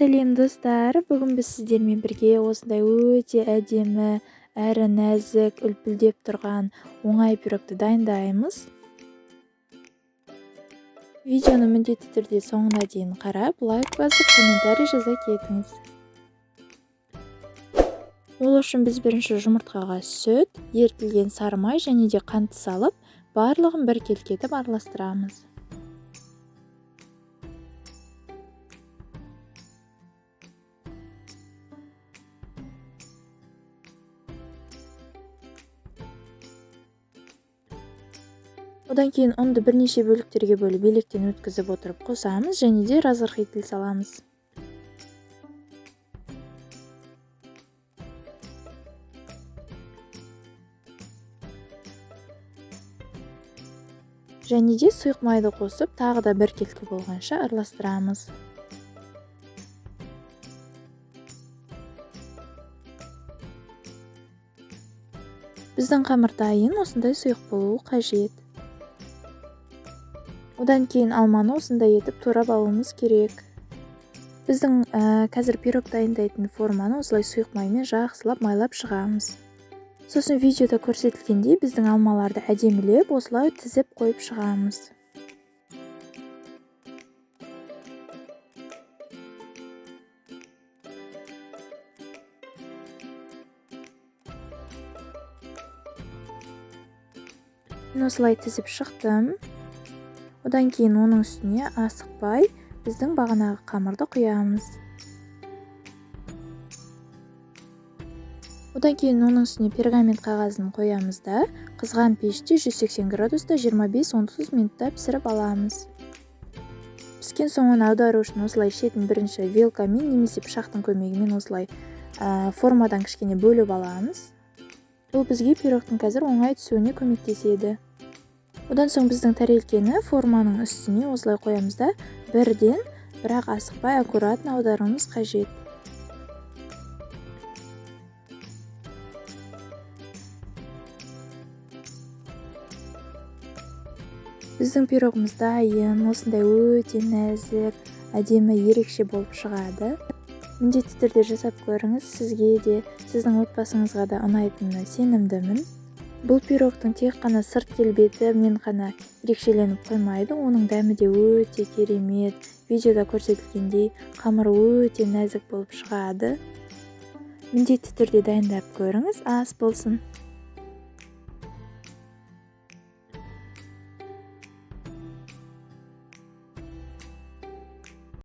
Сәлем достар, бүгін біз сіздермен бірге осындай өте әдемі, әрі нәзік, үлпілдеп тұрған оңай пирогты дайындаймыз. Видеоны міндетті түрде соңына дейін қарап, лайк басып, комментарий жаза кетіңіз. Ол үшін біз бірінші жұмыртқаға сүт, ерітілген сары май және де қант салып, барлығын бір келкетіп араластырамыз. Одан кейін ұнды бірнеше бөліктерге бөліп електен өткізіп отырып қосамыз және де разрыхлитель саламыз. Және де сұйық майды қосып, тағы да бір келкі болғанша араластырамыз. Біздің қамыр дайын, осындай сұйық болуы қажет. Одан кейін алманы осындай етіп турап алуымыз керек. Біздің қазір пирог дайындайтын форманы осылай сұйық маймен жақсылап майлап шығамыз. Сосын видеода көрсетілгендей біздің алмаларды әдемілеп осылай тізіп қойып шығамыз. Мен осылай тізіп шықтым. Одан кейін оның үстіне асықпай біздің бағанағы қамырды құямыз. Одан кейін оның үстіне пергамент қағазын қоямыз да, қызған пеште 180 градуста 25-30 минутта пісіріп аламыз. Піскен соң оны аудару үшін осылай шетін бірінші вилкамен немесе пышақтың көмегімен осылай формадан кішкене бөліп аламыз. Бұл бізге пирогтың қазір оңай түсуіне көмектеседі. Одан соң біздің тәрелкені форманың үстіне осылай қоямыз да, бірден, бірақ асықпай аккуратно аударуымыз қажет. Біздің пирогымыз дайын, осындай өте нәзік, әдемі, ерекше болып шығады. Міндетті түрде жасап көріңіз, сізге де, сіздің отбасыңызға да ұнайтынына сенімдімін. Бұл пирогтың тек қана сырт келбетімен ғана ерекшеленіп қоймайды, оның дәмі де өте керемет. Видеода көрсетілгендей қамыры өте нәзік болып шығады. Міндетті түрде дайындап көріңіз, ас болсын.